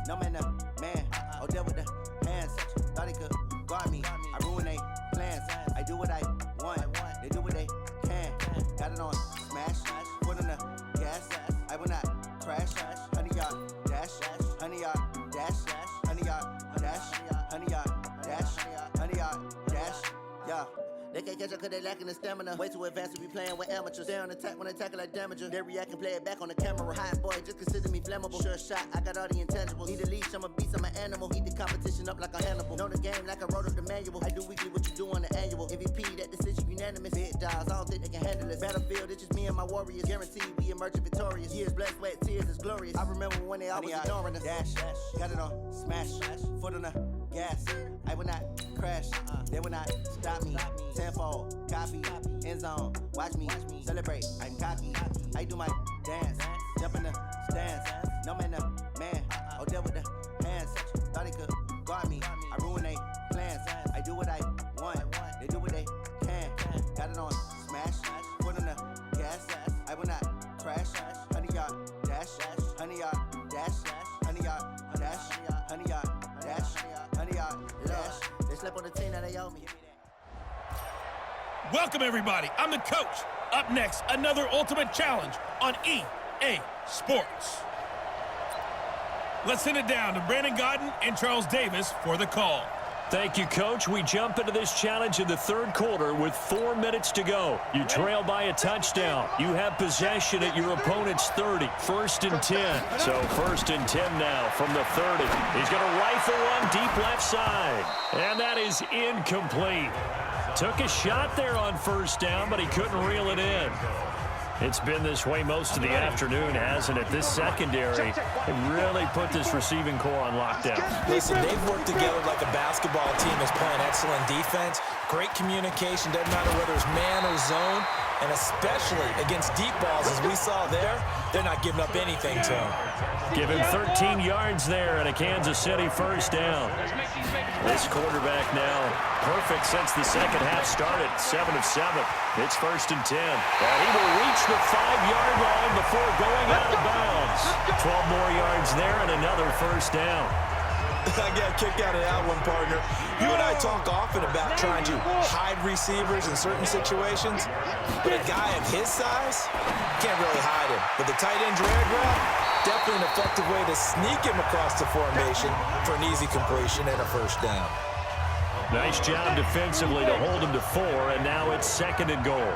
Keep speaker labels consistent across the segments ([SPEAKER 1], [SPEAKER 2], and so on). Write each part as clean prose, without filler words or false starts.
[SPEAKER 1] No man, man. Oh, deal with the hands. Thought he could guard me. I ruin they plans. I do what I want. They do what they can. Got it on smash. Put on the gas. I will not crash. 100-yard dash. 100-yard dash. 100-yard dash. 100-yard dash. 100-yard dash. Yeah. They can't catch up cause they lacking the stamina. Way too advanced to be playing with amateurs. Stay on attack when they tackle like damager. They react and play it back on the camera. Hot boy, just consider me flammable. Sure shot, I got all the intangibles. Need a leash, I'm a beast, I'm an animal. Heat the competition up like a Hannibal. Know the game like I wrote up the manual. I do weekly what you do on the annual. MVP, that decision unanimous. Big dials, I don't think they can handle this. Battlefield, it's just me and my warriors. Guaranteed we emerging victorious. Years, blood, sweat, tears, is glorious. I remember when they always ignoring us. Dash, got it on smash. Foot on the gas. I will not crash. They will not stop me. Tenfold, copy, end zone. Watch me celebrate. I'm cocky. I do my dance. Jump in the stands. No man, man. Oh, deal with the hands. Thought he could guard me. I ruin they plans. I do what I want. They do what they can. Got it on smash. Foot on the gas. I will not crash. 100-yard dash. 100-yard dash. 100-yard dash. 100-yard dash. 100-yard dash. They slept on the team that they owe me.
[SPEAKER 2] Welcome, everybody. I'm the coach. Up next, another ultimate challenge on EA Sports. Let's send it down to Brandon Godden and Charles Davis for the call.
[SPEAKER 3] Thank you, Coach. We jump into this challenge in the third quarter with 4 minutes to go. You trail by a touchdown. You have possession at your opponent's 30. 1st and 10. So 1st and 10 now from the 30. He's going to rifle one deep left side. And that is incomplete. Took a shot there on 1st down, but he couldn't reel it in. It's been this way most of the afternoon, hasn't it? This secondary really put this receiving core on lockdown.
[SPEAKER 4] Listen, they've worked together like a basketball team that's playing excellent defense. Great communication, doesn't matter whether it's man or zone. And especially against deep balls, as we saw there, they're not giving up anything to him.
[SPEAKER 3] Give him 13 yards there and a Kansas City 1st down. This quarterback now perfect since the second half started. 7 of 7. It's 1st and 10. And he will reach the 5-yard line before going out of bounds. 12 more yards there and another 1st down.
[SPEAKER 4] I got a kick out of that one, partner. You and I talk often about trying to hide receivers in certain situations, but a guy of his size can't really hide him. But the tight end drag route, definitely an effective way to sneak him across the formation for an easy completion and a 1st down.
[SPEAKER 3] Nice job defensively to hold him to 4, and now it's 2nd and goal.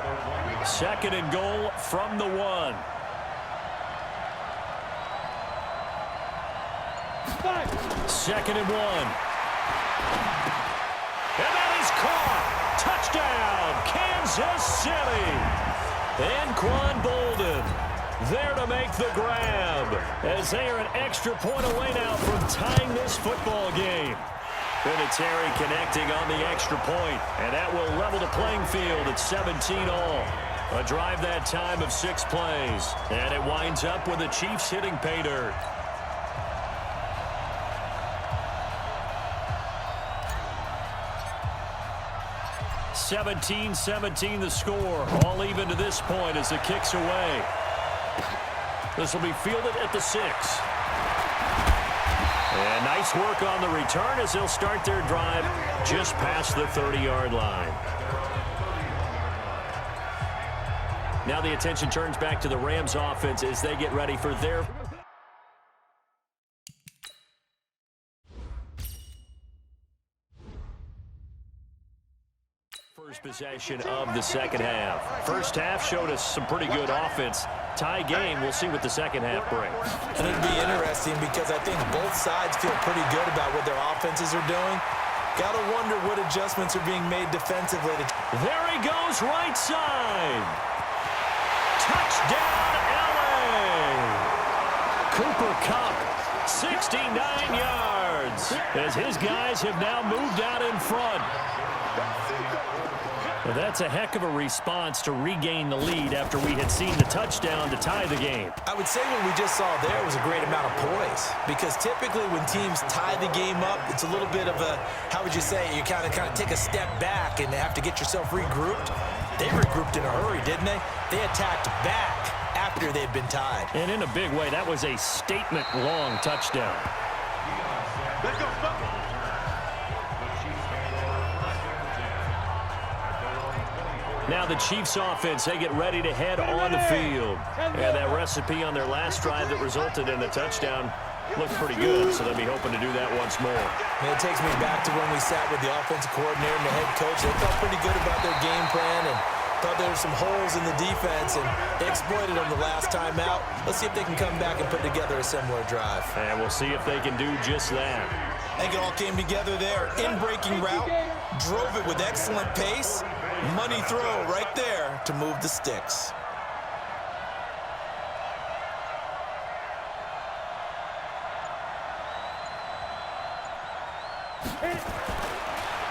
[SPEAKER 3] 2nd and goal from the 1. Second and 1. And that is caught. Touchdown, Kansas City. And Quan Bolden there to make the grab as they are an extra point away now from tying this football game. Vinatieri connecting on the extra point, and that will level the playing field at 17 all. A drive that time of 6 plays, and it winds up with the Chiefs hitting pay dirt. 17-17 the score. All even to this point as the kick's away. This will be fielded at the 6. And nice work on the return as they'll start their drive just past the 30-yard line. Now the attention turns back to the Rams offense as they get ready for their first possession of the second half. First half showed us some pretty good offense. Tie game, we'll see what the second half brings.
[SPEAKER 4] And it'll be interesting because I think both sides feel pretty good about what their offenses are doing. Got to wonder what adjustments are being made defensively.
[SPEAKER 3] There he goes, right side. Touchdown, LA. Cooper Kupp, 69 yards, as his guys have now moved out in front. Well, that's a heck of a response to regain the lead after we had seen the touchdown to tie the game.
[SPEAKER 4] I would say what we just saw there was a great amount of poise, because typically when teams tie the game up, it's a little bit of a, how would you say, you kind of take a step back and have to get yourself regrouped. They regrouped in a hurry, didn't they? They attacked back after they'd been tied.
[SPEAKER 3] And in a big way, that was a statement-long touchdown.
[SPEAKER 5] Let's go, Bucket.
[SPEAKER 3] Now the Chiefs offense, they get ready to head on the field. And that recipe on their last drive that resulted in a touchdown looked pretty good, so they'll be hoping to do that once more.
[SPEAKER 4] And it takes me back to when we sat with the offensive coordinator and the head coach. They felt pretty good about their game plan and thought there were some holes in the defense, and they exploited them the last time out. Let's see if they can come back and put together a similar drive.
[SPEAKER 3] And we'll see if they can do just that.
[SPEAKER 4] I think it all came together there. In-breaking route, drove it with excellent pace. Money throw right there to move the sticks.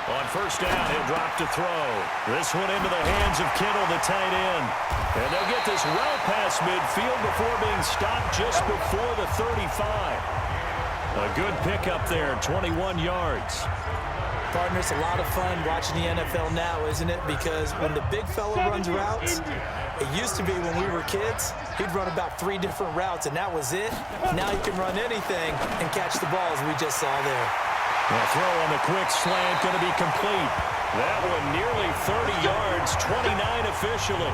[SPEAKER 3] On first down, he'll drop to throw. This one into the hands of Kittle, the tight end. And they'll get this well past midfield before being stopped just before the 35. A good pickup there, 21 yards.
[SPEAKER 4] Partner, it's a lot of fun watching the NFL now, isn't it? Because when the big fella runs routes, it used to be when we were kids, he'd run about 3 different routes, and that was it. Now he can run anything and catch the balls we just saw there.
[SPEAKER 3] The throw on the quick slant going to be complete. That one nearly 30 yards, 29 officially.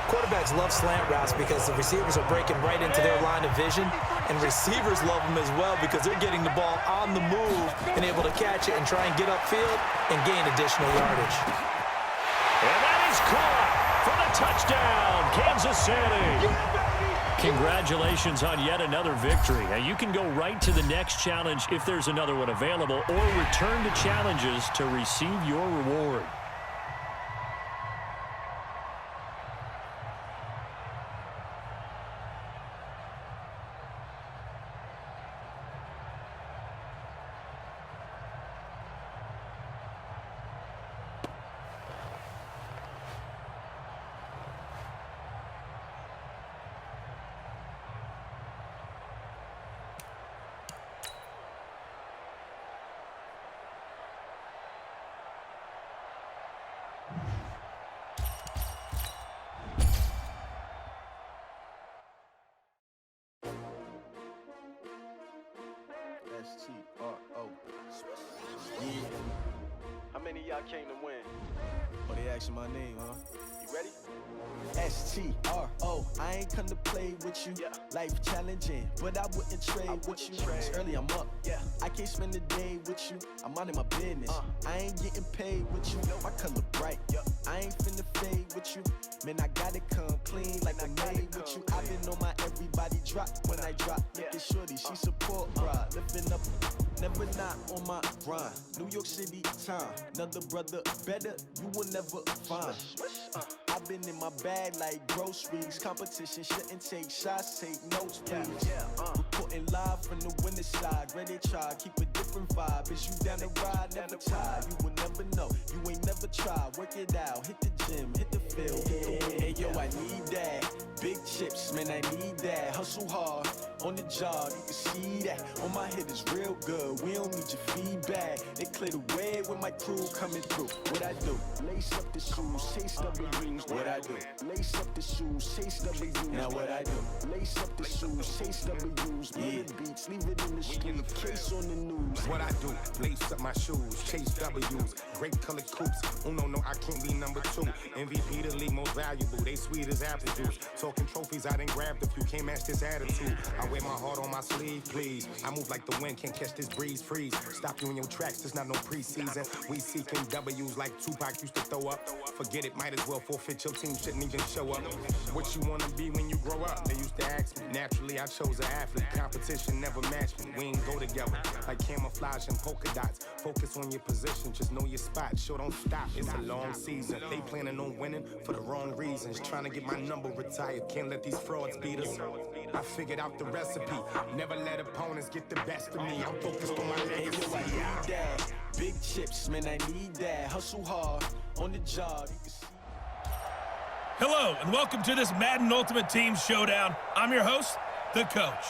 [SPEAKER 4] Quarterbacks love slant routes because the receivers are breaking right into their line of vision, and receivers love them as well because they're getting the ball on the move and able to catch it and try and get upfield and gain additional yardage.
[SPEAKER 3] And that is caught for the touchdown, Kansas City. Congratulations on yet another victory. Now you can go right to the next challenge if there's another one available, or return to challenges to receive your reward.
[SPEAKER 5] S-T-R-O. Yeah. How many of y'all came to win?
[SPEAKER 1] Oh, they asking my name, huh?
[SPEAKER 5] You ready?
[SPEAKER 1] S-T-R-O, I ain't come to play with you.
[SPEAKER 5] Yeah.
[SPEAKER 1] Life challenging, but I wouldn't trade with you. It's early, I'm up.
[SPEAKER 5] Yeah.
[SPEAKER 1] I can't spend the day with you. I'm minding my business. I ain't getting paid with you. My color bright. I ain't finna fade with you. Man, I gotta come clean like I made with you. I've been on my everybody drop when I drop. Look at shorty, she support bra. Living up, never not on my grind. New York City time. Another brother better, you will never find. I've been in my bag like groceries. Competition shouldn't take shots, take notes, please. Reporting live from the winter side. Ready to try, keep a different vibe. Is you down the ride, never tired. You will never know, you ain't never tried. Work it out, hit the gym, hit the field. Hey yo, I need that. Big chips, man, I need that. Hustle hard, on the job, you can see that. On my head is real good, we don't need your feedback. They clear the way when my crew coming through. What I do? Lace up the shoes, chase W's. What I do? Lace up the shoes, chase W's. Now what I do? Lace up the shoes, chase W's. Yeah, beats, leave it in the street, case on the news.
[SPEAKER 6] What I do, lace up my shoes, chase W's, great colored coops. Oh no, I can't be number 2. MVP the league most valuable, they sweet as apple juice. Talking trophies, I done grabbed a few, can't match this attitude. I wear my heart on my sleeve, please. I move like the wind, can't catch this breeze, freeze. Stop you in your tracks, there's not no preseason. We seeking W's like Tupac used to throw up. Forget it, might as well forfeit, your team shouldn't even show up. What you wanna be when you grow up? They used to ask me. Naturally, I chose an athlete. Competition never matched me. We ain't go together like camouflage and polka dots. Focus on your position, just know your spot. Sure, don't stop, it's a long season. They planning on winning for the wrong reasons. Trying to get my number retired, can't let these frauds beat us. I figured out the recipe. Never let opponents get the best of me. I'm focused on my legacy.
[SPEAKER 1] I need that. Big chips, man, I need that. Hustle hard, on the job, you can see.
[SPEAKER 2] Hello, and welcome to this Madden Ultimate Team Showdown. I'm your host, the Coach.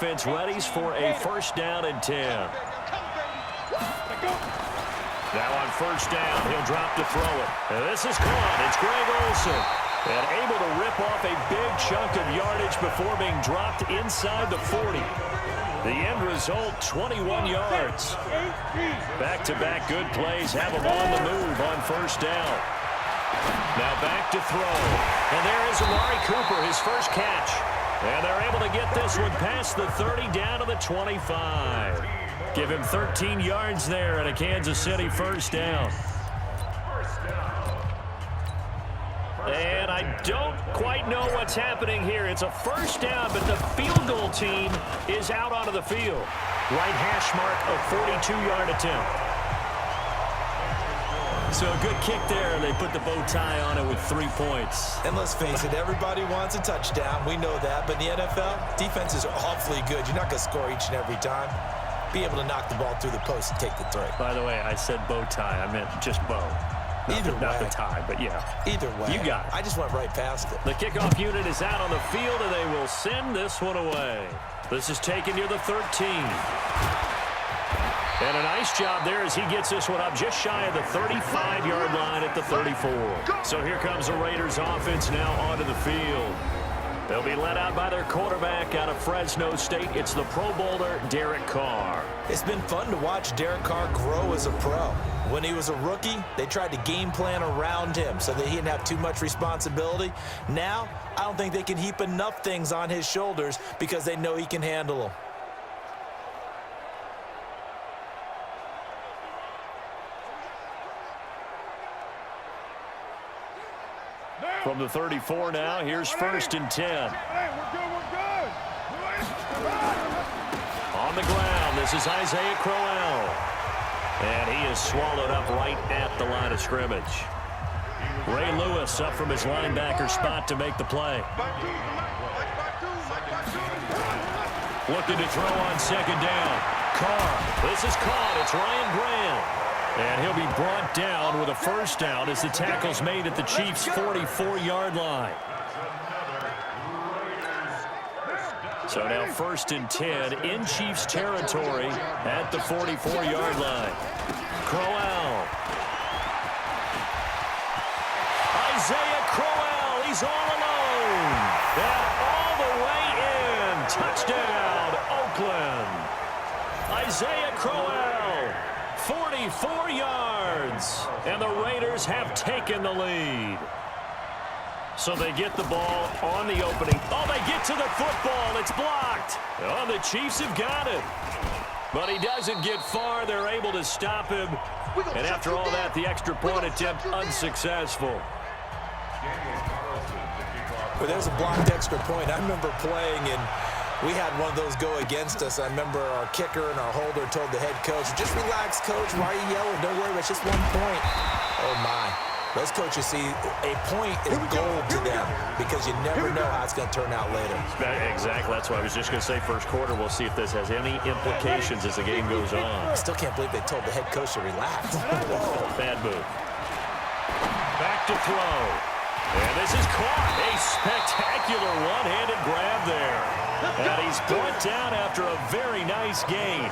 [SPEAKER 3] offense readies for a first down and 10. Now on first down, he'll drop to throw it. And this is caught. It's Greg Olsen. And able to rip off a big chunk of yardage before being dropped inside the 40. The end result, 21 yards. Back-to-back good plays have him on the move on first down. Now back to throw. And there is Amari Cooper, his first catch. And they're able to get this one past the 30 down to the 25. Give him 13 yards there and a Kansas City first down. And I don't quite know what's happening here. It's a first down, but the field goal team is out onto the field. Right hash mark, a 42-yard attempt. So a good kick there. They put the bow tie on it with 3 points.
[SPEAKER 4] And let's face it, everybody wants a touchdown. We know that. But in the NFL, defenses are awfully good. You're not going to score each and every time. Be able to knock the ball through the post and take the three.
[SPEAKER 3] By the way, I said bow tie. I meant just bow. Not the tie, but yeah.
[SPEAKER 4] Either way.
[SPEAKER 3] You got it.
[SPEAKER 4] I just went right past it.
[SPEAKER 3] The kickoff unit is out on the field, and they will send this one away. This is taken near the 13. And a nice job there as he gets this one up just shy of the 35-yard line at the 34. So here comes the Raiders offense now onto the field. They'll be led out by their quarterback out of Fresno State. It's the Pro Bowler, Derek Carr.
[SPEAKER 4] It's been fun to watch Derek Carr grow as a pro. When he was a rookie, they tried to game plan around him so that he didn't have too much responsibility. Now, I don't think they can heap enough things on his shoulders because they know he can handle them.
[SPEAKER 3] From the 34 now, here's first and 10. On the ground, this is Isaiah Crowell. And he is swallowed up right at the line of scrimmage. Ray Lewis up from his linebacker spot to make the play. Looking to throw on second down. Carr, this is caught. It's Ryan Grant. And he'll be brought down with a first down as the tackle's made at the Chiefs' 44-yard line. So now first and 10 in Chiefs territory at the 44-yard line. Crowell. Isaiah Crowell, he's all alone. And all the way in. Touchdown, Oakland. Isaiah Crowell, 44 yards. And the Raiders have taken the lead. So they get the ball on the opening. Oh, they get to the football. It's blocked. Oh, the Chiefs have got it. But he doesn't get far. They're able to stop him. And after all that, the extra point attempt unsuccessful.
[SPEAKER 4] Well, there's a blocked extra point. I remember playing, and we had one of those go against us. I remember our kicker and our holder told the head coach, just relax, coach. Why are you yelling? Don't worry, it's just 1 point. Oh, my. Those coaches see a point is gold to them because you never know how it's going to turn out later.
[SPEAKER 3] Exactly. That's why I was just going to say first quarter. We'll see if this has any implications as the game goes on.
[SPEAKER 4] I still can't believe they told the head coach to relax.
[SPEAKER 3] Whoa, bad move. Back to throw. And this is caught. A spectacular one-handed grab there. And he's brought down after a very nice gain.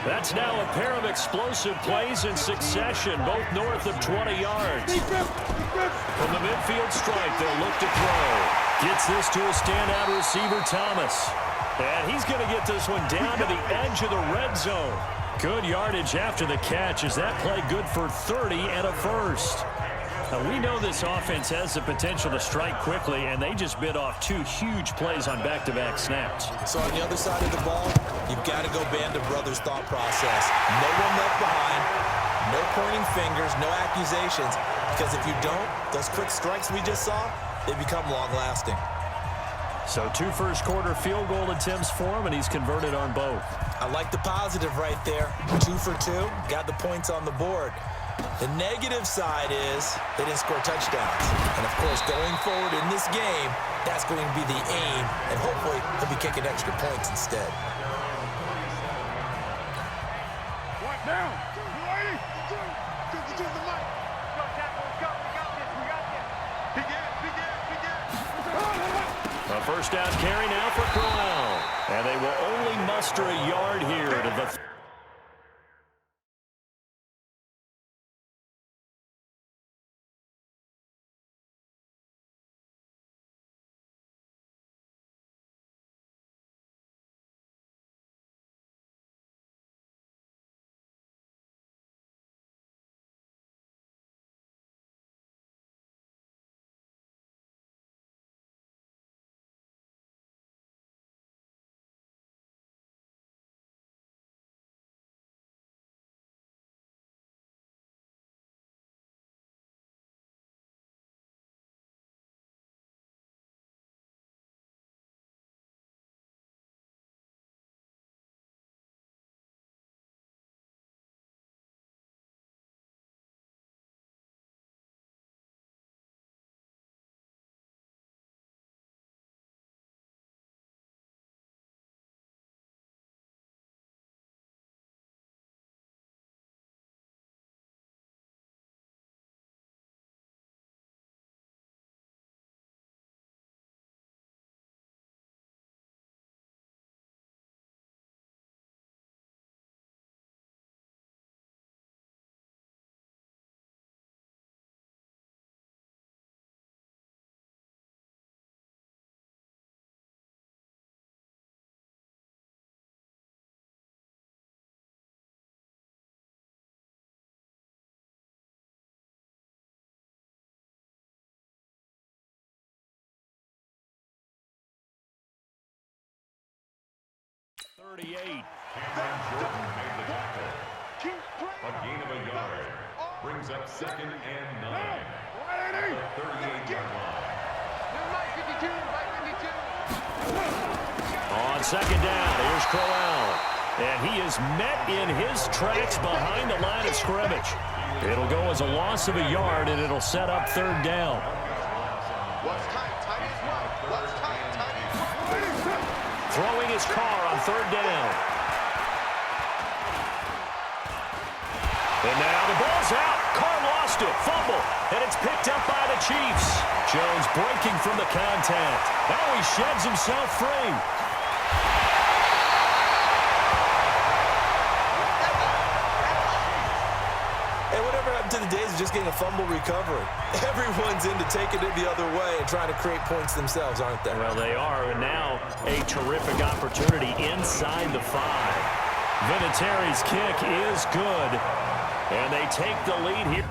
[SPEAKER 3] That's now a pair of explosive plays in succession, both north of 20 yards. From the midfield stripe, they'll look to throw. Gets this to a standout receiver, Thomas. And he's going to get this one down to the edge of the red zone. Good yardage after the catch. Is that play good for 30 and a first? Now, we know this offense has the potential to strike quickly, and they just bit off 2 huge plays on back-to-back snaps.
[SPEAKER 4] So on the other side of the ball, you've got to go band of brothers thought process. No one left behind, no pointing fingers, no accusations, because if you don't, those quick strikes we just saw, they become long-lasting.
[SPEAKER 3] So 2 first-quarter field goal attempts for him, and he's converted on both.
[SPEAKER 4] I like the positive right there. 2 for 2, got the points on the board. The negative side is they didn't score touchdowns. And, of course, going forward in this game, that's going to be the aim, and hopefully he'll be kicking extra points instead.
[SPEAKER 7] What now?
[SPEAKER 3] A first down carry now for Crowell. And they will only muster a yard here to the...
[SPEAKER 8] Cameron Jordan made the tackle. A gain of a yard. Brings up 2nd and 9. The 38-yard line.
[SPEAKER 3] On 2nd down, here's Crowell. And he is met in his tracks behind the line of scrimmage. It'll go as a loss of a yard, and it'll set up 3rd down. Throwing his car on 3rd down. And now the ball's out. Carr lost it. Fumble. And it's picked up by the Chiefs. Jones breaking from the contact. Now he sheds himself free.
[SPEAKER 4] Hey, whatever happened to the days of just getting a fumble recovery? Everyone's into taking it the other way and trying to create points themselves, aren't they?
[SPEAKER 3] Well, they are. And now a terrific opportunity inside the 5. Vinatieri's kick is good. And they take the lead here.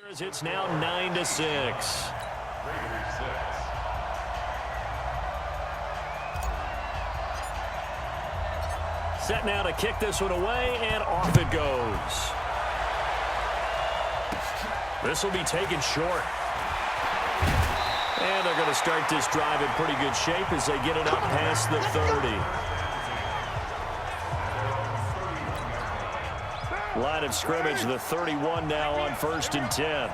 [SPEAKER 3] It's now 9-6. Set now to kick this one away, and off it goes. This will be taken short. And they're going to start this drive in pretty good shape as they get it up past the 30. Line of scrimmage, the 31 now on 1st and 10.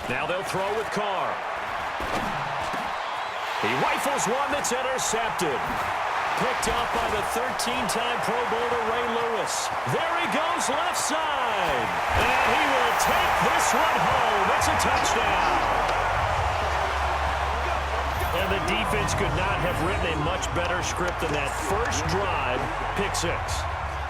[SPEAKER 3] Now they'll throw with Carr. He rifles one that's intercepted. Picked up by the 13-time Pro Bowler Ray Lewis. There he goes left side. And he will take this one home. It's a touchdown. And the defense could not have written a much better script than that first drive, pick 6.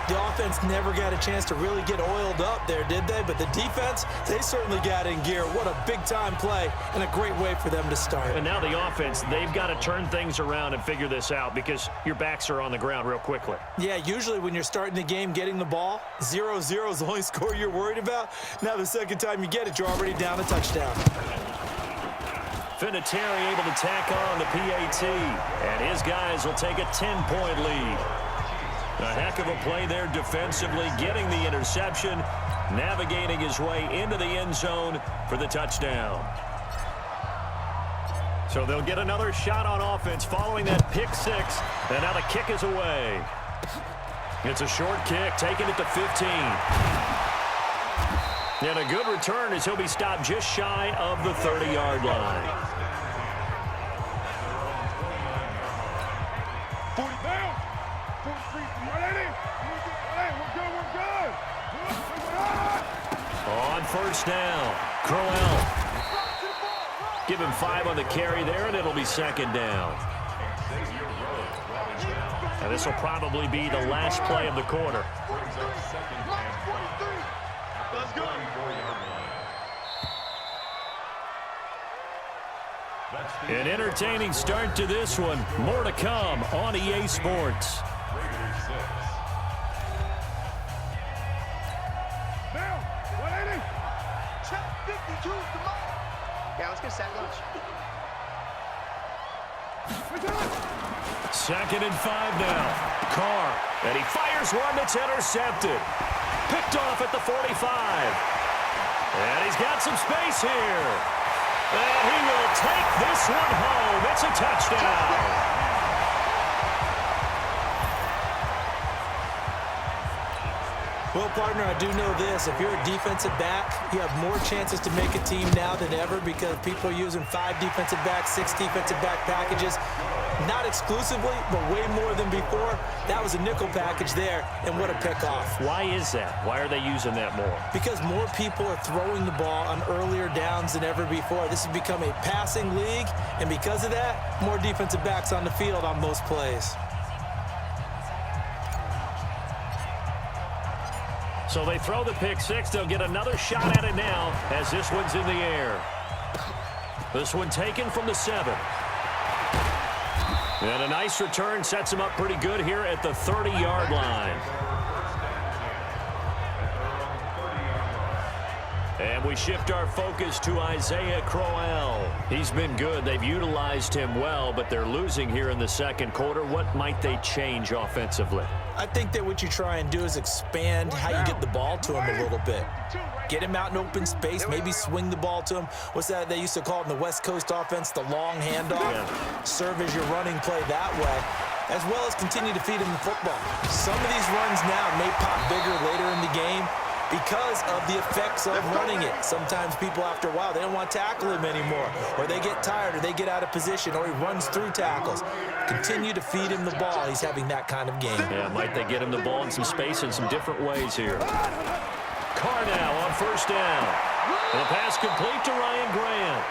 [SPEAKER 4] The offense never got a chance to really get oiled up there, did they? But the defense, they certainly got in gear. What a big-time play and a great way for them to start.
[SPEAKER 3] And now the offense, they've got to turn things around and figure this out because your backs are on the ground real quickly. Yeah, usually when you're starting the game getting the ball, 0-0 is the only score you're worried about. Now the second time you get it, you're already down a touchdown. Vinatieri able to tack on the PAT, and his guys will take a 10-point lead. A heck of a play there defensively, getting the interception, navigating his way into the end zone for the touchdown. So they'll get another shot on offense following that pick 6, and now the kick is away. It's a short kick, taking it to 15. And a good return as he'll be stopped just shy of the 30-yard line. On first down, Crowell. Give him 5 on the carry there, and it'll be second down. And this will probably be the last play of the quarter. An entertaining start to this one. More to come on EA Sports.
[SPEAKER 9] Yeah, let's get sack lunch.
[SPEAKER 3] Second and 5 now. Carr, and he fires one that's intercepted. Picked off at the 45. And he's got some space here. And he will take this one home. It's a touchdown.
[SPEAKER 4] Well, partner, I do know this. If you're a defensive back, you have more chances to make a team now than ever because people are using 5 defensive backs, 6 defensive back packages. Not exclusively, but way more than before. That was a nickel package there, and what a pickoff.
[SPEAKER 3] Why is that? Why are they using that more?
[SPEAKER 4] Because more people are throwing the ball on earlier downs than ever before. This has become a passing league, and because of that, more defensive backs on the field on most plays.
[SPEAKER 3] So they throw the pick 6. They'll get another shot at it now as this one's in the air. This one taken from the 7. And a nice return sets him up pretty good here at the 30-yard line. And we shift our focus to Isaiah Crowell. He's been good. They've utilized him well, but they're losing here in the second quarter. What might they change offensively?
[SPEAKER 4] I think that what you try and do is expand how you get the ball to him a little bit. Get him out in open space, maybe swing the ball to him. What's that they used to call it in the West Coast offense, the long handoff? Yeah. Serve as your running play that way, as well as continue to feed him the football. Some of these runs now may pop bigger later in the game because of the effects of running it. Sometimes people, after a while, they don't want to tackle him anymore, or they get tired, or they get out of position, or he runs through tackles. Continue to feed him the ball. He's having that kind of game.
[SPEAKER 3] Yeah, might they get him the ball in some space in some different ways here. Carr now on first down. And the pass complete to Ryan Grant.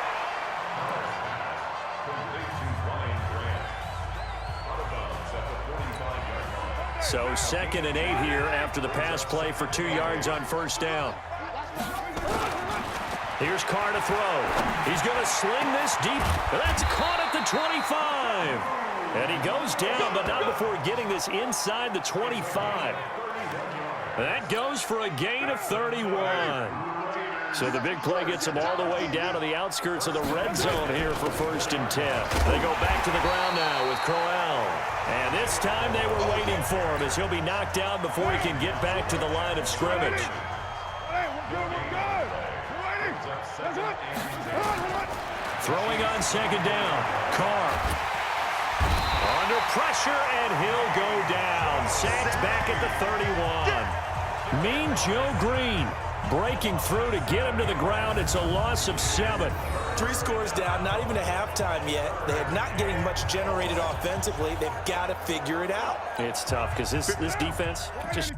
[SPEAKER 3] So 2nd and 8 here after the pass play for 2 yards on first down. Here's Carr to throw. He's going to sling this deep. That's caught at the 25. And he goes down, but not before getting this inside the 25. That goes for a gain of 31. So the big play gets them all the way down to the outskirts of the red zone here for 1st and 10. They go back to the ground now with Crowell. And this time they were waiting for him as he'll be knocked down before he can get back to the line of scrimmage. Throwing on 2nd down. Carr. Under pressure, and he'll go down. Sacked back at the 31. Mean Joe Green breaking through to get him to the ground. It's a loss of 7.
[SPEAKER 4] 3 scores down, not even a halftime yet. They're not getting much generated offensively. They've got to figure it out.
[SPEAKER 3] It's tough because this defense just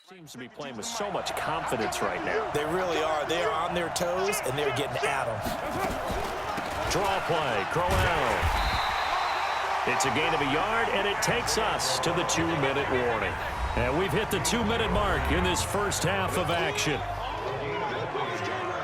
[SPEAKER 3] Seems to be playing with so much confidence right now.
[SPEAKER 4] They really are. They are on their toes, and they're getting at them.
[SPEAKER 3] Draw play, Crowell. It's a gain of a yard, and it takes us to the 2-minute warning. And we've hit the 2-minute mark in this first half of action.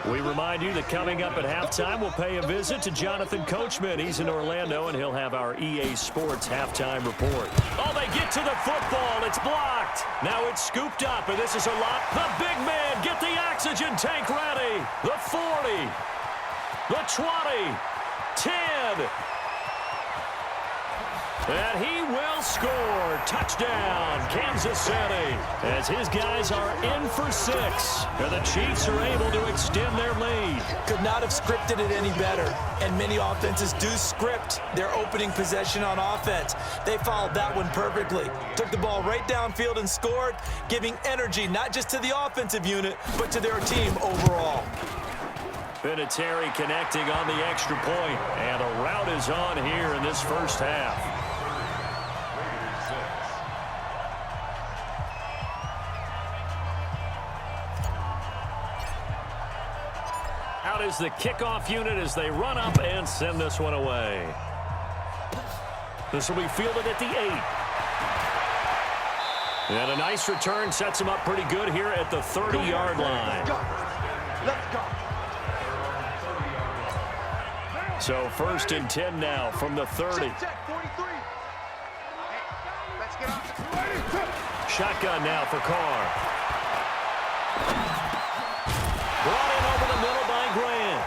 [SPEAKER 3] We remind you that coming up at halftime, we'll pay a visit to Jonathan Coachman. He's in Orlando, and he'll have our EA Sports halftime report. Oh, they get to the football. It's blocked. Now it's scooped up, and this is a lot. The big man, get the oxygen tank ready. The 40, the 20, 10. And he will score. Touchdown, Kansas City. As his guys are in for 6. And the Chiefs are able to extend their lead.
[SPEAKER 4] Could not have scripted it any better. And many offenses do script their opening possession on offense. They followed that one perfectly. Took the ball right downfield and scored, giving energy not just to the offensive unit, but to their team overall.
[SPEAKER 3] Vinatieri connecting on the extra point. And a rout is on here in this first half. Out is the kickoff unit as they run up and send this one away. This will be fielded at the 8. And a nice return sets him up pretty good here at the 30-yard line.
[SPEAKER 5] Let's go.
[SPEAKER 3] So 1st and 10 now from the 30.
[SPEAKER 9] Let's get off.
[SPEAKER 3] Shotgun now for Carr. Brought in over the middle by Grant.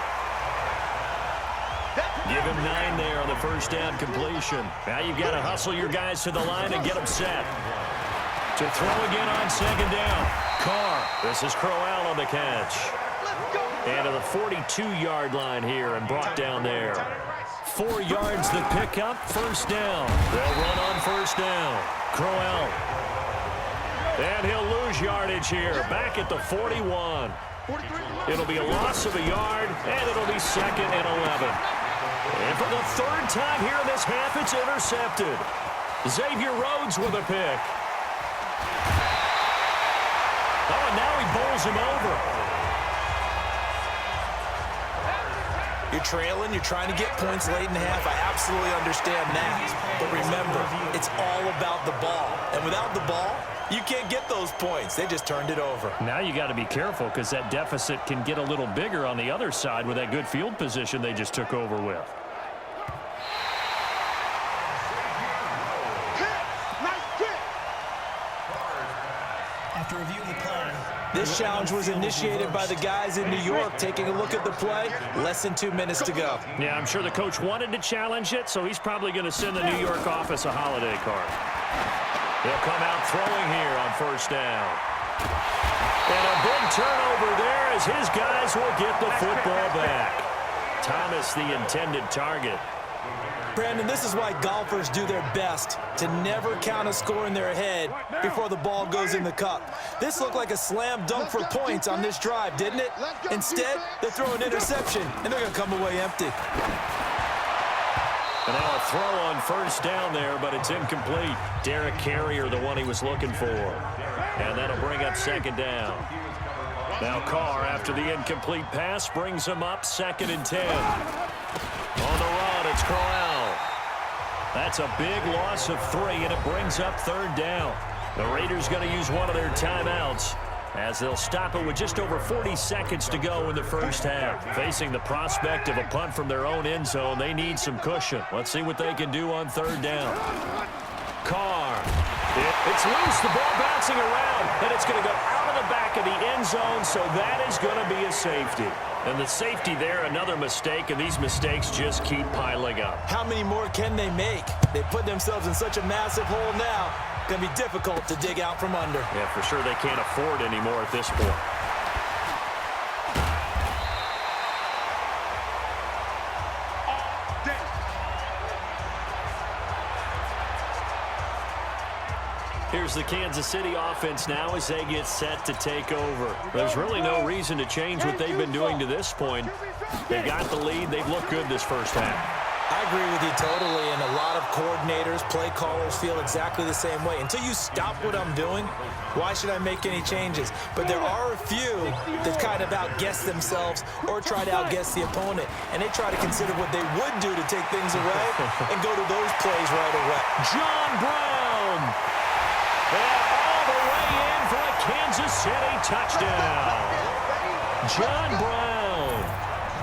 [SPEAKER 3] Give him 9 there on the first down completion. Now you've got to hustle your guys to the line and get them set. To throw again on 2nd down. Carr. This is Crowell on the catch. And to the 42-yard line here and brought down there. 4 yards the pickup, 1st down. They'll run on 1st down. Crowell. And he'll lose yardage here, back at the 41. It'll be a loss of a yard, and it'll be 2nd and 11. And for the 3rd time here in this half, it's intercepted. Xavier Rhodes with a pick. Oh, and now he bowls him over.
[SPEAKER 4] You're trailing, you're trying to get points late in the half. I absolutely understand that. But remember, it's all about the ball. And without the ball, you can't get those points. They just turned it over.
[SPEAKER 3] Now you got to be careful because that deficit can get a little bigger on the other side with that good field position they just took over with.
[SPEAKER 10] After reviewing the play,
[SPEAKER 4] this challenge was initiated by the guys in New York. Taking a look at the play, less than 2 minutes to go.
[SPEAKER 3] Yeah, I'm sure the coach wanted to challenge it, so he's probably going to send the New York office a holiday card. They'll come out throwing here on 1st down. And a big turnover there as his guys will get the football back. Thomas, the intended target.
[SPEAKER 4] Brandon, this is why golfers do their best to never count a score in their head before the ball goes in the cup. This looked like a slam dunk for points on this drive, didn't it? Instead, they throw an interception, and they're going to come away empty.
[SPEAKER 3] And now a throw on 1st down there, but it's incomplete. Derek Carrier, the one he was looking for. And that'll bring up 2nd down. Now Carr, after the incomplete pass, brings him up 2nd and 10. On the run, it's Crowell. That's a big loss of 3, and it brings up 3rd down. The Raiders going to use one of their timeouts as they'll stop it with just over 40 seconds to go in the first half. Facing the prospect of a punt from their own end zone, they need some cushion. Let's see what they can do on 3rd down. Carr. It's loose, the ball bouncing around, and it's going to go out of the back of the end zone, so that is going to be a safety. And the safety there, another mistake, and these mistakes just keep piling up.
[SPEAKER 4] How many more can they make? They put themselves in such a massive hole now. Going to be difficult to dig out from under.
[SPEAKER 3] Yeah, for sure they can't afford any more at this point. Here's the Kansas City offense now as they get set to take over. There's really no reason to change what they've been doing to this point. They've got the lead. They've looked good this first half.
[SPEAKER 4] I agree with you totally, and a lot of coordinators, play callers feel exactly the same way. Until you stop what I'm doing, why should I make any changes? But there are a few that kind of outguess themselves or try to outguess the opponent, and they try to consider what they would do to take things away and go to those plays right away.
[SPEAKER 3] John Brown. And all the way in for a Kansas City touchdown. John Brown.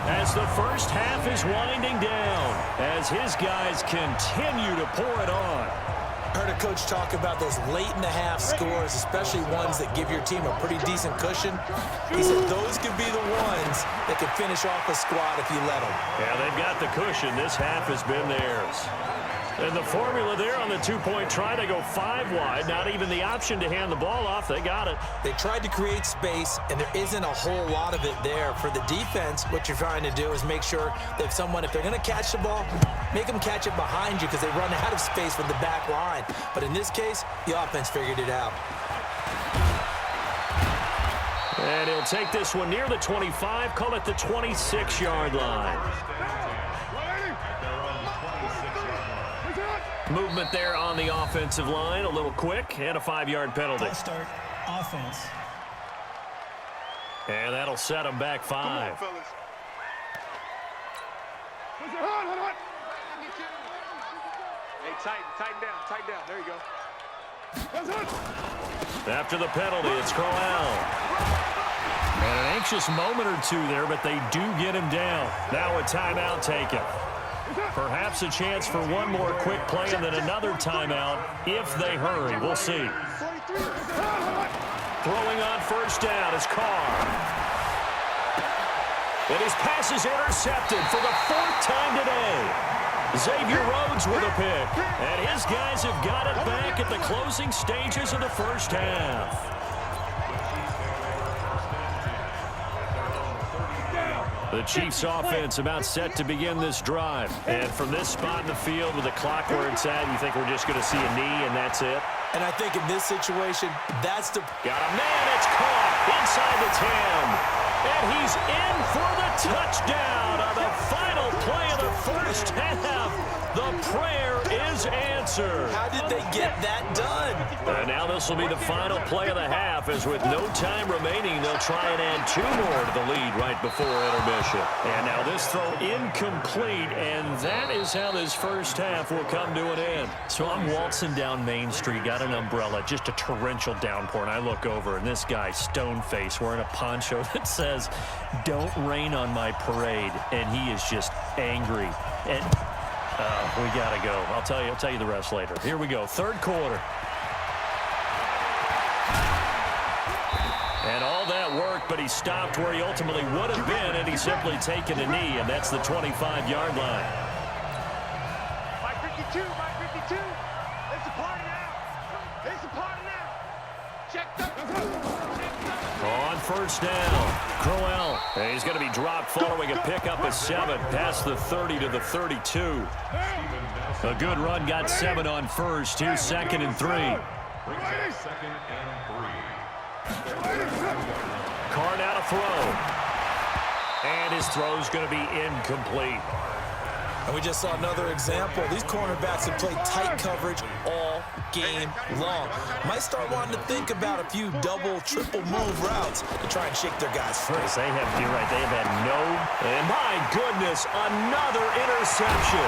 [SPEAKER 3] As the first half is winding down, as his guys continue to pour it on.
[SPEAKER 4] Heard a coach talk about those late-in-the-half scores, especially ones that give your team a pretty decent cushion. He said those could be the ones that can finish off a squad if you let them.
[SPEAKER 3] Yeah, they've got the cushion. This half has been theirs. And the formula there on the two-point try, they go 5 wide. Not even the option to hand the ball off. They got it.
[SPEAKER 4] They tried to create space, and there isn't a whole lot of it there. For the defense, what you're trying to do is make sure that if they're going to catch the ball, make them catch it behind you because they run out of space with the back line. But in this case, the offense figured it out.
[SPEAKER 3] And he'll take this one near the 25, call it the 26-yard line. Movement there on the offensive line, a little quick, and a 5-yard penalty.
[SPEAKER 10] Ball start, offense.
[SPEAKER 3] And that'll set them back 5.
[SPEAKER 7] Come on, fellas. Hey, tighten down. There you go.
[SPEAKER 3] After the penalty, it's Crowell. And an anxious moment or two there, but they do get him down. Now a timeout taken. Perhaps a chance for one more quick play and then another timeout if they hurry. We'll see. Throwing on first down is Carr. And his pass is intercepted for the 4th time today. Xavier Rhodes with a pick. And his guys have got it back at the closing stages of the first half. The Chiefs' offense about set to begin this drive. And from this spot in the field with the clock where it's at, you think we're just going to see a knee and that's it?
[SPEAKER 4] And I think in this situation, that's the...
[SPEAKER 3] Got a man, it's caught inside the 10. And he's in for the touchdown on the final play of the first half. The prayer is answered.
[SPEAKER 4] How did they get that done?
[SPEAKER 3] And now this will be the final play of the half, as with no time remaining, they'll try and add 2 more to the lead right before intermission. And now this throw incomplete, and that is how this first half will come to an end. So I'm waltzing down Main Street, got an umbrella, just a torrential downpour, and I look over, and this guy, stone-faced, wearing a poncho that says, "Don't rain on my parade," and he is just angry. And we gotta go. I'll tell you the rest later. Here we go, 3rd quarter. And all that worked, but he stopped where he ultimately would have been, and he's simply taken a knee, and that's the 25-yard line.
[SPEAKER 7] Mike 52. It's a party now. Checked up.
[SPEAKER 3] On first down, Crowell. And he's going to be dropped following a pickup of 7 past the 30 to the 32. A good run, got 7 on first. Here's 2nd and 3.
[SPEAKER 8] Second and 3.
[SPEAKER 3] Carr now to throw. And his throw's going to be incomplete.
[SPEAKER 4] And we just saw another example. These cornerbacks have played tight coverage all game long. Might start wanting to think about a few double, triple move routes to try and shake their guys free.
[SPEAKER 3] You're right. They have had no. And my goodness, another interception.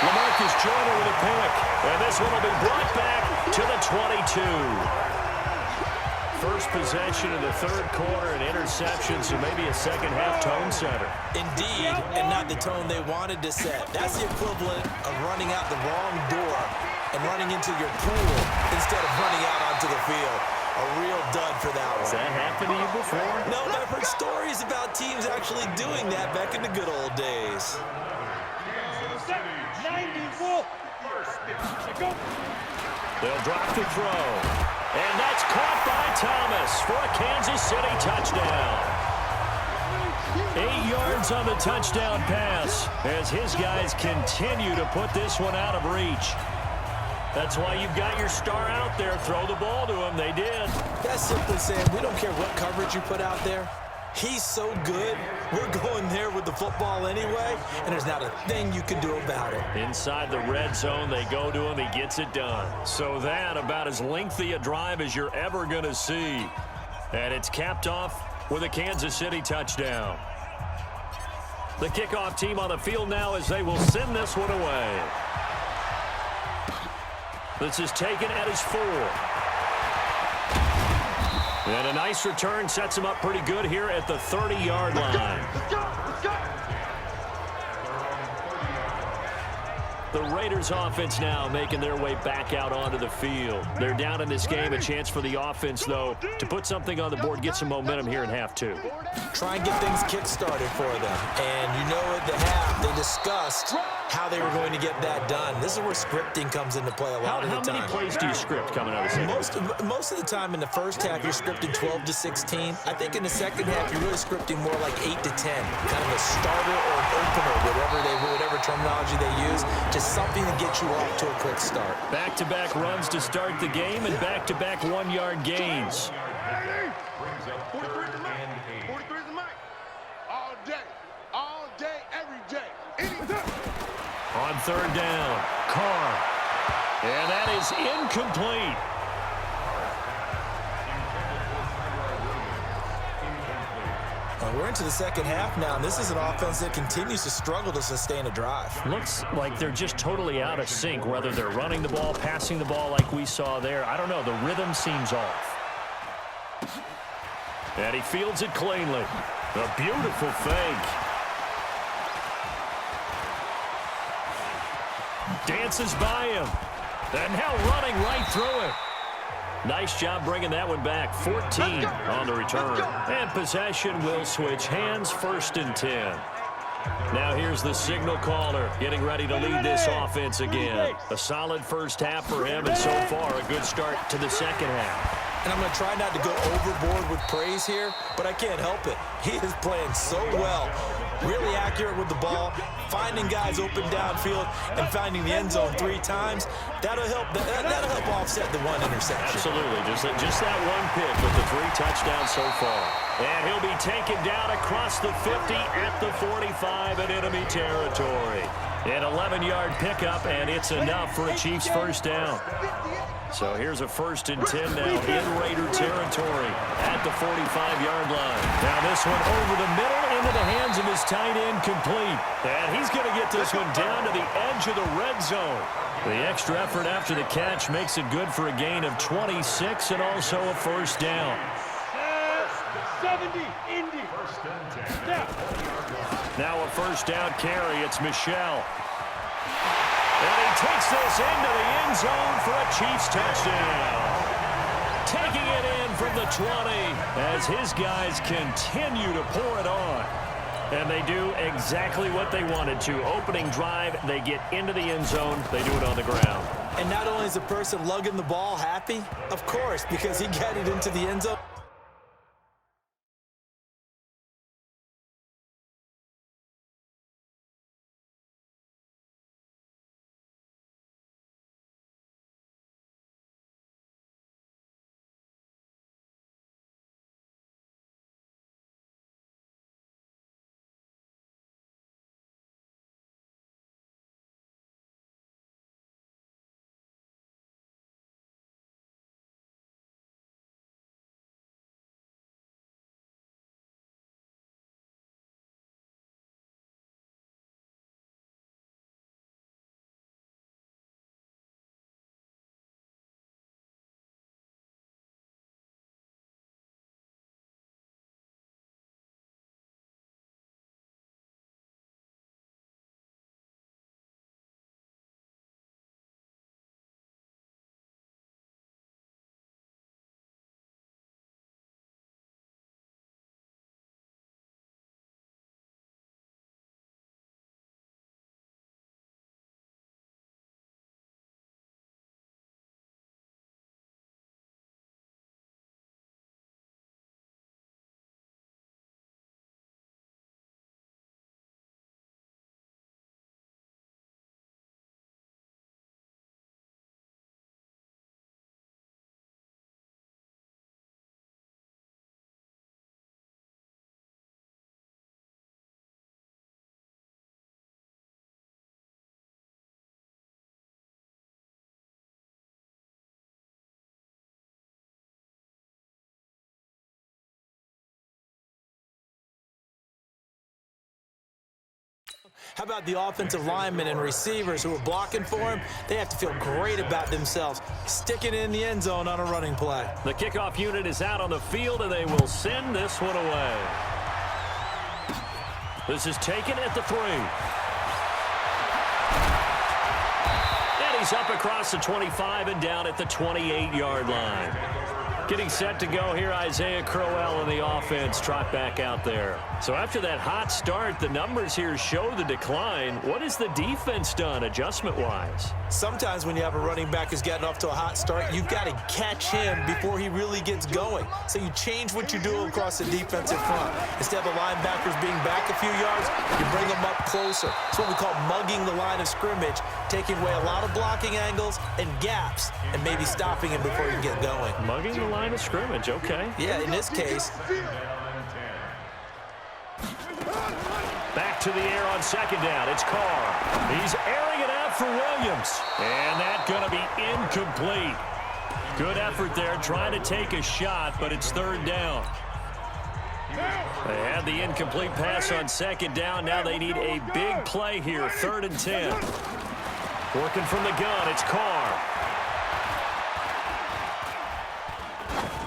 [SPEAKER 3] LaMarcus Joyner with a pick. And this one will be brought back to the 22. First possession of the 3rd quarter, an interception, so maybe a second-half tone setter.
[SPEAKER 4] Indeed, and not the tone they wanted to set. That's the equivalent of running out the wrong door and running into your pool instead of running out onto the field. A real dud for that one.
[SPEAKER 3] Has that happened to you before?
[SPEAKER 4] No, but I've heard stories about teams actually doing that back in the good old days.
[SPEAKER 7] 94.
[SPEAKER 3] They'll drop to throw. And that's caught by Thomas for a Kansas City touchdown. 8 yards on the touchdown pass as his guys continue to put this one out of reach. That's why you've got your star out there. Throw the ball to him. They did.
[SPEAKER 4] That's simply saying we don't care what coverage you put out there. He's so good. We're going there with the football anyway, and there's not a thing you can do about it.
[SPEAKER 3] Inside the red zone, they go to him. He gets it done. So that about as lengthy a drive as you're ever going to see. And it's capped off with a Kansas City touchdown. The kickoff team on the field now as they will send this one away. This is taken at his 4. And a nice return sets him up pretty good here at the 30-yard line.
[SPEAKER 7] Let's go! Let's go!
[SPEAKER 3] The Raiders offense now making their way back out onto the field. They're down in this game. A chance for the offense, though, to put something on the board, get some momentum here in half 2.
[SPEAKER 4] Try and get things kick-started for them. And you know at the half, they discussed how they were going to get that done. This is where scripting comes into play a lot of the time.
[SPEAKER 3] How many plays do you script coming out of the second?
[SPEAKER 4] Most of the time in the first half, you're scripting 12 to 16. I think in the second half, you're really scripting more like 8 to 10. Kind of a starter or an opener, whatever terminology they use. Just something to get you off to a quick start.
[SPEAKER 3] Back-to-back runs to start the game and back-to-back one-yard gains.
[SPEAKER 8] Brings up 3rd and 8.
[SPEAKER 7] 43 is the mic. All day, every day. Anytime.
[SPEAKER 3] On 3rd down, Carr. And that is incomplete.
[SPEAKER 4] We're into the second half now, and this is an offense that continues to struggle to sustain a drive.
[SPEAKER 3] Looks like they're just totally out of sync, whether they're running the ball, passing the ball like we saw there. I don't know. The rhythm seems off. And he fields it cleanly. A beautiful fake. Dances by him. And now running right through it. Nice job bringing that one back. 14 on the return. And possession will switch hands, 1st and 10. Now here's the signal caller getting ready to lead this offense again. A solid first half for him, and so far a good start to the second half.
[SPEAKER 4] And I'm going to try not to go overboard with praise here, but I can't help it. He is playing so well. Really accurate with the ball, finding guys open downfield, and finding the end zone 3 times. That'll help offset the 1 interception.
[SPEAKER 3] Absolutely. Just that one pick with the 3 touchdowns so far. And he'll be taken down across the 50 at the 45 in enemy territory. An 11-yard pickup, and it's enough for a Chiefs first down. So here's a 1st and 10 now in Raider territory at the 45-yard line. Now this one over the middle into the hands of his tight end, complete. And he's going to get this one down to the edge of the red zone. The extra effort after the catch makes it good for a gain of 26 and also a first down.
[SPEAKER 7] 70, Indy.
[SPEAKER 3] Now a first down carry. It's Michelle. And he takes this into the end zone for a Chiefs touchdown. Taking it in from the 20 as his guys continue to pour it on. And they do exactly what they wanted to. Opening drive, they get into the end zone. They do it on the ground.
[SPEAKER 4] And not only is the person lugging the ball happy, of course, because he got it into the end zone. How about the offensive linemen and receivers who are blocking for him? They have to feel great about themselves, sticking it in the end zone on a running play.
[SPEAKER 3] The kickoff unit is out on the field, and they will send this one away. This is taken at the 3. And he's up across the 25 and down at the 28-yard line. Getting set to go here, Isaiah Crowell and the offense trot back out there. So after that hot start, the numbers here show the decline. What has the defense done adjustment-wise?
[SPEAKER 4] Sometimes when you have a running back who's gotten off to a hot start, you've got to catch him before he really gets going. So you change what you do across the defensive front. Instead of the linebackers being back a few yards, you bring them up closer. It's what we call mugging the line of scrimmage, taking away a lot of blocking angles and gaps, and maybe stopping him before you get going.
[SPEAKER 3] Mugging the line of scrimmage, okay.
[SPEAKER 4] Yeah, in this case.
[SPEAKER 3] Back to the air on second down. It's Carr. He's airing it out for Williams. And that's going to be incomplete. Good effort there trying to take a shot, but it's third down. They had the incomplete pass on second down. Now they need a big play here, 3rd and 10. Working from the gun, it's Carr.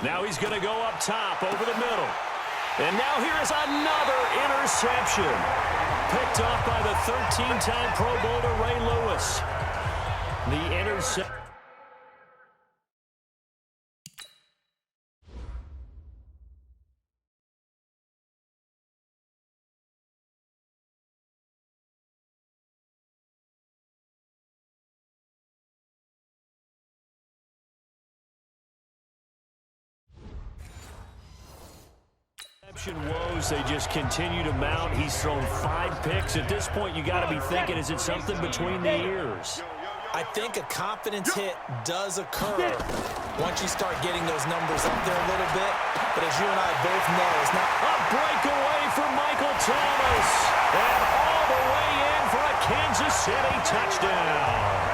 [SPEAKER 3] Now he's going to go up top over the middle. And now here is another interception. Picked off by the 13-time Pro Bowler Ray Lewis. The interception. Woes, they just continue to mount. He's thrown 5 picks. At this point, you got to be thinking, is it something between the ears?
[SPEAKER 4] I think a confidence hit does occur once you start getting those numbers up there a little bit. But as you and I both know, it's not
[SPEAKER 3] a breakaway for Michael Thomas. And all the way in for a Kansas City touchdown.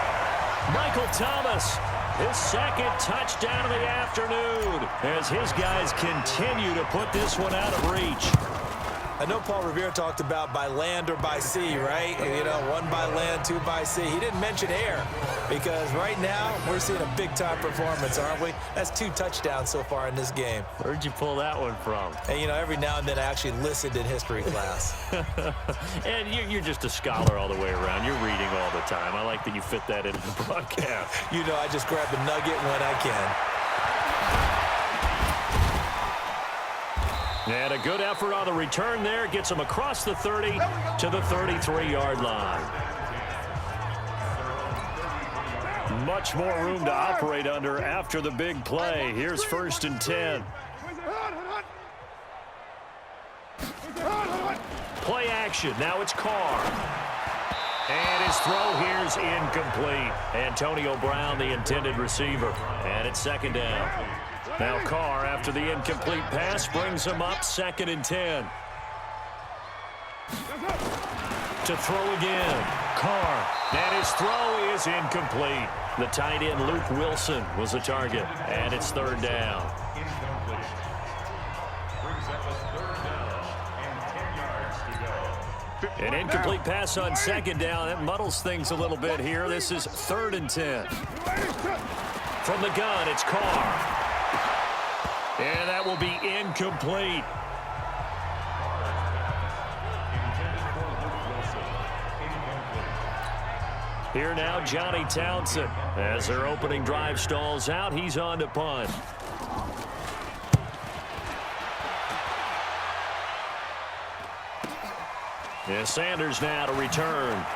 [SPEAKER 3] Michael Thomas, his 2nd touchdown of the afternoon as his guys continue to put this one out of reach.
[SPEAKER 4] I know Paul Revere talked about by land or by sea, right? You know, 1 by land, 2 by sea. He didn't mention air because right now we're seeing a big-time performance, aren't we? That's 2 touchdowns so far in this game.
[SPEAKER 3] Where'd you pull that one from?
[SPEAKER 4] And, you know, every now and then I actually listened in history class.
[SPEAKER 3] And you're just a scholar all the way around. You're reading all the time. I like that you fit that into the broadcast.
[SPEAKER 4] You know, I just grab a nugget when I can.
[SPEAKER 3] And a good effort on the return there. Gets him across the 30 to the 33-yard line. Much more room to operate under after the big play. Here's 1st and 10. Play action. Now it's Carr. And his throw here's incomplete. Antonio Brown, the intended receiver. And it's 2nd down. Now Carr, after the incomplete pass, brings him up 2nd and 10. To throw again. Carr. And his throw is incomplete. The tight end, Luke Wilson, was the target. And it's 3rd down. An incomplete pass on 2nd down. That muddles things a little bit here. This is 3rd and 10. From the gun, it's Carr. And that will be incomplete. Here now, Johnny Townsend. As their opening drive stalls out, he's on to punt. Yeah, Sanders now to return.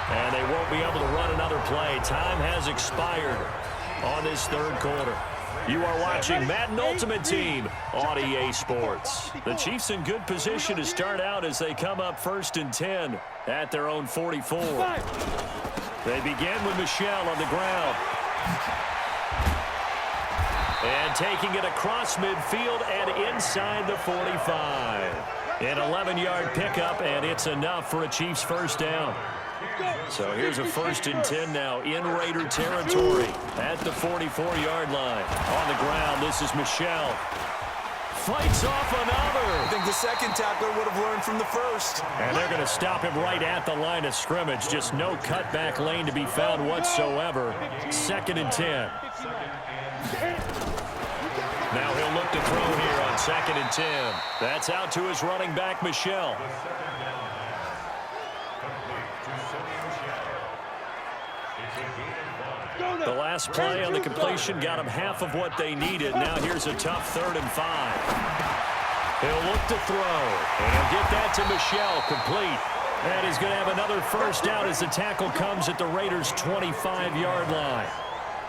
[SPEAKER 3] And they won't be able to run another play. Time has expired on this 3rd quarter. You are watching Madden Ultimate Team on EA Sports. The Chiefs in good position to start out as they come up 1st and 10 at their own 44. They begin with Michel on the ground. And taking it across midfield and inside the 45. An 11-yard pickup, and it's enough for a Chiefs 1st down. So here's a 1st and 10 now in Raider territory at the 44-yard line. On the ground, this is Michel. Fights off another.
[SPEAKER 4] I think the second tackler would have learned from the first.
[SPEAKER 3] And they're going to stop him right at the line of scrimmage. Just no cutback lane to be found whatsoever. 2nd and 10. Now he'll look to throw here on 2nd and 10. That's out to his running back, Michel. The last play on the completion got him half of what they needed. Now here's a tough 3rd and 5. He'll look to throw, and he'll get that to Michel, complete. And he's going to have another 1st down as the tackle comes at the Raiders' 25-yard line.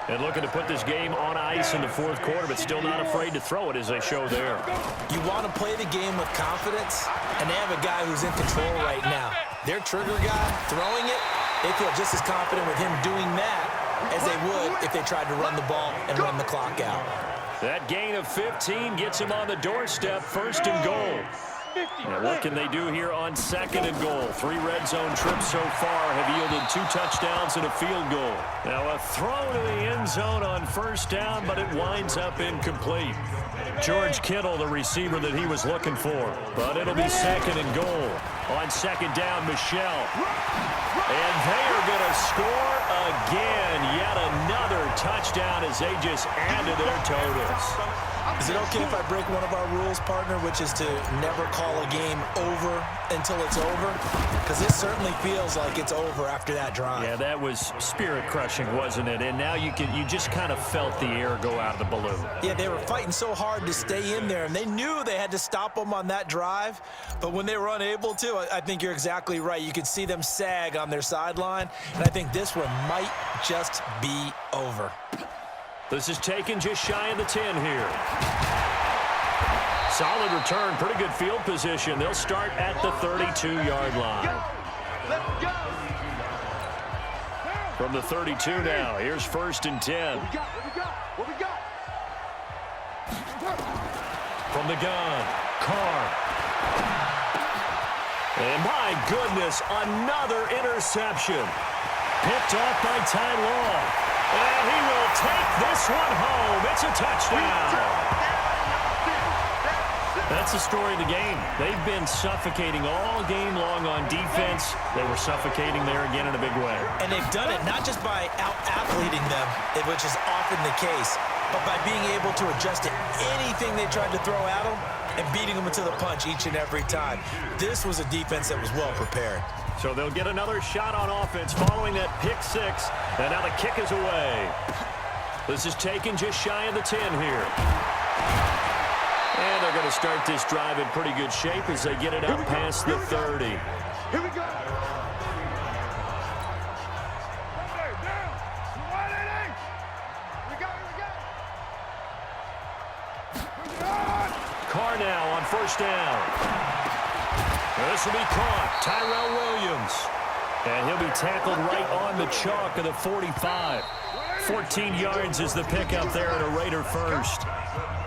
[SPEAKER 3] And looking to put this game on ice in the 4th quarter, but still not afraid to throw it as they show there.
[SPEAKER 4] You want to play the game with confidence, and they have a guy who's in control right now. Their trigger guy throwing it, they feel just as confident with him doing that as they would if they tried to run the ball and run the clock out.
[SPEAKER 3] That gain of 15 gets him on the doorstep, 1st and goal. Now what can they do here on 2nd and goal? 3 red zone trips so far have yielded 2 touchdowns and a field goal. Now a throw to the end zone on 1st down, but it winds up incomplete. George Kittle, the receiver that he was looking for. But it'll be 2nd and goal. On 2nd down, Michel. And they are going to score again. Yet another touchdown as they just add to their totals.
[SPEAKER 4] Is it okay if I break one of our rules, partner, which is to never call a game over until it's over? Because this certainly feels like it's over after that drive.
[SPEAKER 3] Yeah, that was spirit-crushing, wasn't it? And now you just kind of felt the air go out of the balloon.
[SPEAKER 4] Yeah, they were fighting so hard to stay in there, and they knew they had to stop them on that drive. But when they were unable to, I think you're exactly right. You could see them sag on their sideline, and I think this one might just be over.
[SPEAKER 3] This is taken just shy of the 10 here. Solid return, pretty good field position. They'll start at the 32-yard line. From the 32 now, here's 1st and 10.
[SPEAKER 7] What we got?
[SPEAKER 3] From the gun, Carr. And my goodness, another interception. Picked off by Ty Law. And he will take this one home. It's a touchdown. That's the story of the game. They've been suffocating all game long on defense. They were suffocating there again in a big way.
[SPEAKER 4] And they've done it not just by out-athleting them, which is often the case, but by being able to adjust to anything they tried to throw at them and beating them to the punch each and every time. This was a defense that was well prepared.
[SPEAKER 3] So they'll get another shot on offense following that pick 6. And now the kick is away. This is taken just shy of the 10 here. And they're going to start this drive in pretty good shape as they get it up past the 30.
[SPEAKER 7] Here we go.
[SPEAKER 3] Carr now on 1st down. This will be caught. Tyrell Williams. And he'll be tackled right on the chalk of the 45. 14 yards is the pickup there at a Raider 1st.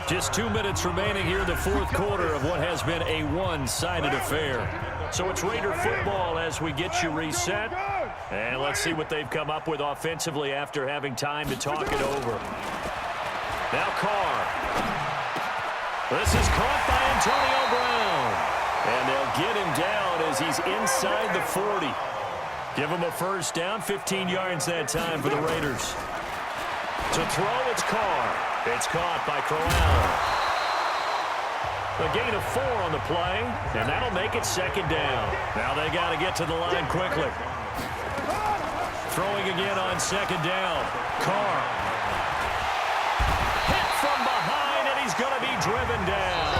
[SPEAKER 3] Just 2 minutes remaining here in the 4th quarter of what has been a one-sided affair. So it's Raider football as we get you reset. And let's see what they've come up with offensively after having time to talk it over. Now Carr. This is caught by Antonio Brown. And they'll get him down as he's inside the 40. Give him a 1st down, 15 yards that time for the Raiders. To throw, it's Carr. It's caught by Crowell. A gain of 4 on the play, and that'll make it 2nd down. Now they got to get to the line quickly. Throwing again on 2nd down. Carr. Hit from behind, and he's going to be driven down.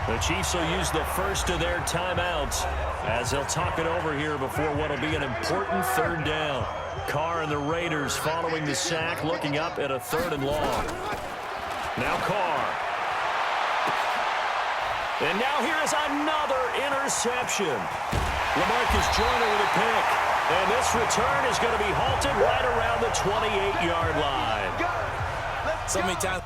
[SPEAKER 3] The Chiefs will use the first of their timeouts as they'll talk it over here before what will be an important 3rd down. Carr and the Raiders following the sack, looking up at a 3rd and long. Now Carr. And now here is another interception. LaMarcus Joyner with a pick. And this return is going to be halted right around the 28-yard line.
[SPEAKER 4] So many times